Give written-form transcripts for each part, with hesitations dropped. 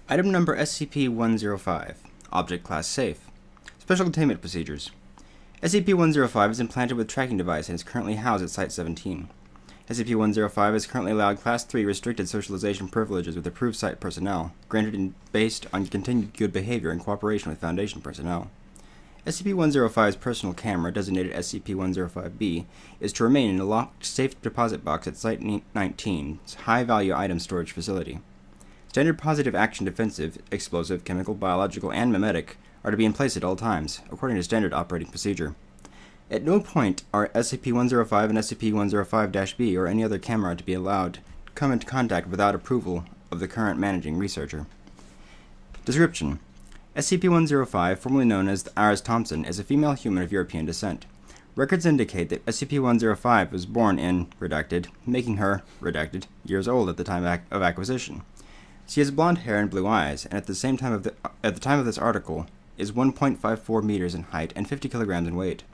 Item number SCP-105. Object Class Safe. Special Containment Procedures. SCP-105 is implanted with tracking device and is currently housed at Site-17. SCP-105 is currently allowed Class 3 restricted socialization privileges with approved Site personnel, granted based on continued good behavior and cooperation with Foundation personnel. SCP-105's personal camera, designated SCP-105-B, is to remain in a locked safe deposit box at Site-19's high-value item storage facility. Standard positive action defensive, explosive, chemical, biological, and mimetic are to be in place at all times, according to standard operating procedure. At no point are SCP-105 and SCP-105-B or any other camera to be allowed to come into contact without approval of the current managing researcher. Description: SCP-105, formerly known as Iris Thompson, is a female human of European descent. Records indicate that SCP-105 was born in, redacted, making her, redacted, years old at the time of acquisition. She has blonde hair and blue eyes, and at the time of this article, is 1.54 meters in height and 50 kilograms in weight.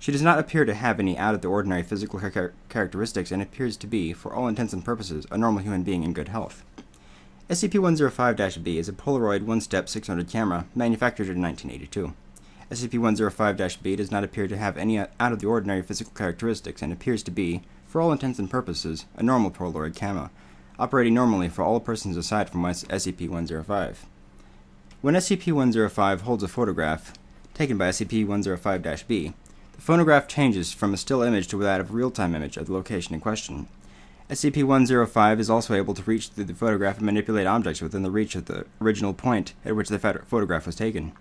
She does not appear to have any out-of-the-ordinary physical characteristics and appears to be, for all intents and purposes, a normal human being in good health. SCP-105-B is a Polaroid one-step 600 camera, manufactured in 1982. SCP-105-B does not appear to have any out-of-the-ordinary physical characteristics and appears to be, for all intents and purposes, a normal Polaroid camera, operating normally for all persons aside from SCP-105. When SCP-105 holds a photograph taken by SCP-105-B, the photograph changes from a still image to that of a real-time image of the location in question. SCP-105 is also able to reach through the photograph and manipulate objects within the reach of the original point at which the photograph was taken.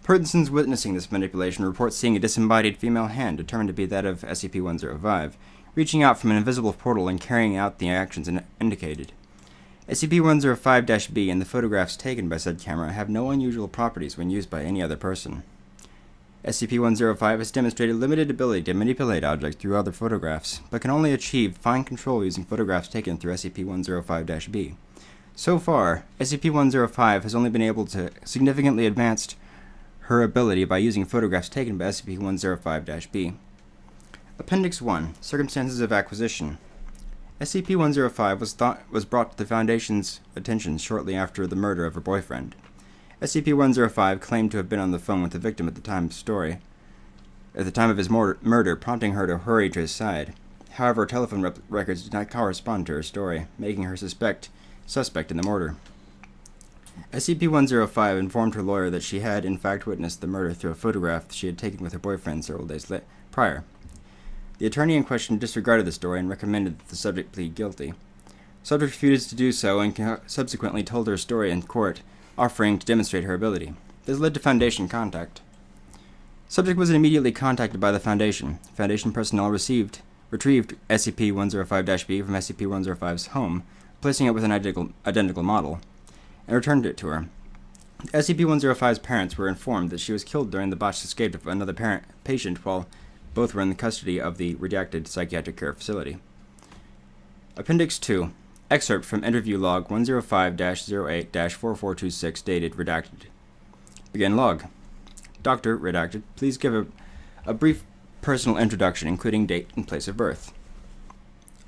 Persons witnessing this manipulation report seeing a disembodied female hand determined to be that of SCP-105, reaching out from an invisible portal and carrying out the actions indicated. SCP-105-B and the photographs taken by said camera have no unusual properties when used by any other person. SCP-105 has demonstrated limited ability to manipulate objects through other photographs, but can only achieve fine control using photographs taken through SCP-105-B. So far, SCP-105 has only been able to significantly advance her ability by using photographs taken by SCP-105-B. Appendix 1. Circumstances of Acquisition. SCP-105 was brought to the Foundation's attention shortly after the murder of her boyfriend. SCP-105 claimed to have been on the phone with the victim at the time of his murder, prompting her to hurry to his side. However, her telephone records did not correspond to her story, making her suspect in the murder. SCP-105 informed her lawyer that she had in fact witnessed the murder through a photograph she had taken with her boyfriend several days prior. The attorney in question disregarded the story and recommended that the subject plead guilty. Subject refused to do so and subsequently told her story in court, offering to demonstrate her ability. This led to Foundation contact. Subject was immediately contacted by the Foundation. Foundation personnel retrieved SCP-105-B from SCP-105's home, placing it with an identical model, and returned it to her. SCP-105's parents were informed that she was killed during the botched escape of another patient while both were in the custody of the redacted psychiatric care facility. Appendix 2. Excerpt from Interview Log 105-08-4426 dated redacted. Begin log. Doctor, redacted, please give a brief personal introduction, including date and place of birth.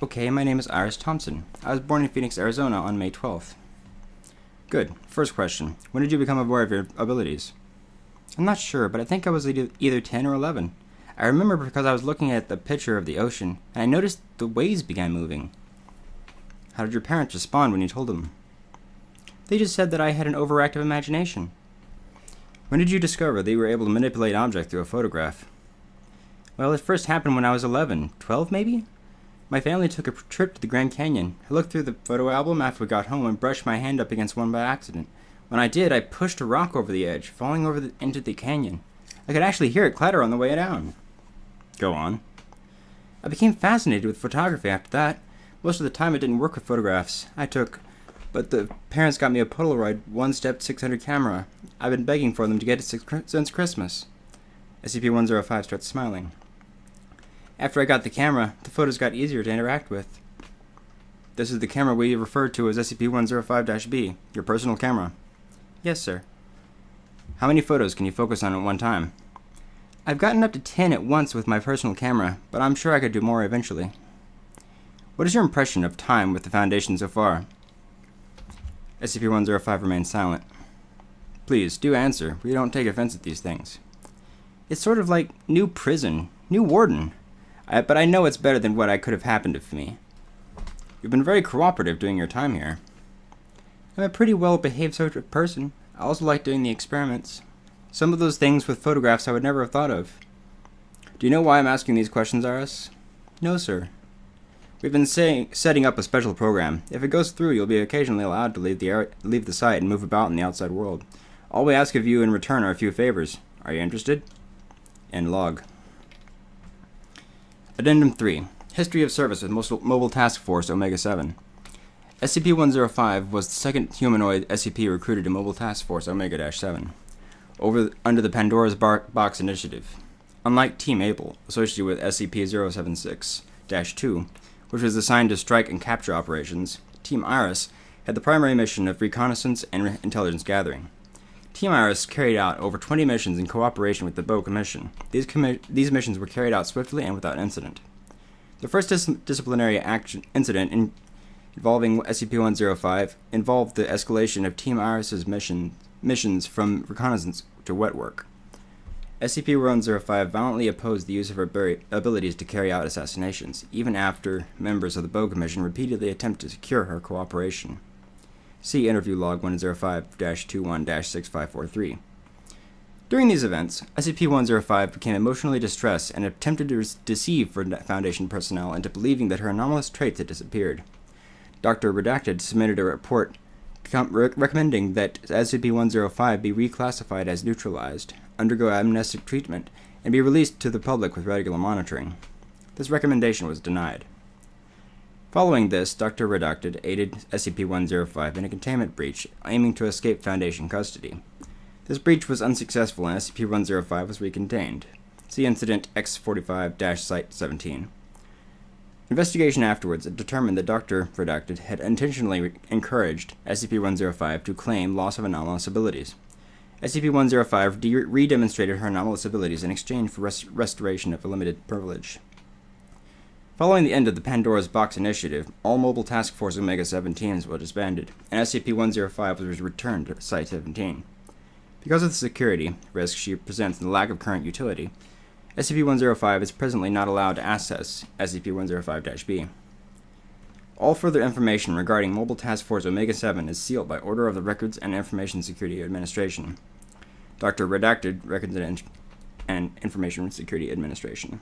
Okay, my name is Iris Thompson. I was born in Phoenix, Arizona on May 12th. Good. First question. When did you become aware of your abilities? I'm not sure, but I think I was either 10 or 11. I remember because I was looking at the picture of the ocean, and I noticed the waves began moving. How did your parents respond when you told them? They just said that I had an overactive imagination. When did you discover that you were able to manipulate objects through a photograph? Well, it first happened when I was 11, 12 maybe? My family took a trip to the Grand Canyon. I looked through the photo album after we got home and brushed my hand up against one by accident. When I did, I pushed a rock over the edge, falling into the canyon. I could actually hear it clatter on the way down. Go on. I became fascinated with photography after that. Most of the time it didn't work with photographs I took, but the parents got me a Polaroid one-step 600 camera. I've been begging for them to get it since Christmas. SCP-105 starts smiling. After I got the camera, the photos got easier to interact with. This is the camera we refer to as SCP-105-B, your personal camera. Yes, sir. How many photos can you focus on at one time? I've gotten up to 10 at once with my personal camera, but I'm sure I could do more eventually. What is your impression of time with the Foundation so far? SCP-105 remains silent. Please, do answer. We don't take offense at these things. It's sort of like new prison, new warden. But I know it's better than what could have happened to me. You've been very cooperative during your time here. I'm a pretty well-behaved sort of person. I also like doing the experiments. Some of those things with photographs I would never have thought of. Do you know why I'm asking these questions, Iris? No, sir. We've been setting up a special program. If it goes through, you'll be occasionally allowed to leave the site and move about in the outside world. All we ask of you in return are a few favors. Are you interested? End log. Addendum 3. History of service with Mobile Task Force Omega-7. SCP-105 was the second humanoid SCP recruited to Mobile Task Force Omega-7 under the Pandora's Box Initiative. Unlike Team Able, associated with SCP-076-2, which was assigned to strike and capture operations, Team Iris had the primary mission of reconnaissance and intelligence gathering. Team Iris carried out over 20 missions in cooperation with the BO Commission. These missions were carried out swiftly and without incident. The first disciplinary incident involving SCP-105 involved the escalation of Team Iris's missions from reconnaissance to wet work. SCP-105 violently opposed the use of her abilities to carry out assassinations, even after members of the BO Commission repeatedly attempted to secure her cooperation. See Interview Log 105-21-6543. During these events, SCP-105 became emotionally distressed and attempted to deceive Foundation personnel into believing that her anomalous traits had disappeared. Dr. Redacted submitted a report recommending that SCP-105 be reclassified as neutralized, undergo amnestic treatment, and be released to the public with regular monitoring. This recommendation was denied. Following this, Dr. Redacted aided SCP-105 in a containment breach, aiming to escape Foundation custody. This breach was unsuccessful and SCP-105 was recontained. See Incident X45-Site 17. Investigation afterwards determined that Dr. Redacted had intentionally encouraged SCP-105 to claim loss of anomalous abilities. SCP-105 re-demonstrated her anomalous abilities in exchange for restoration of a limited privilege. Following the end of the Pandora's Box Initiative, all Mobile Task Force Omega-7 teams were disbanded, and SCP-105 was returned to Site-17. Because of the security risk she presents and the lack of current utility, SCP-105 is presently not allowed to access SCP-105-B. All further information regarding Mobile Task Force Omega-7 is sealed by order of the Records and Information Security Administration. Dr. Redacted, Records and Information Security Administration.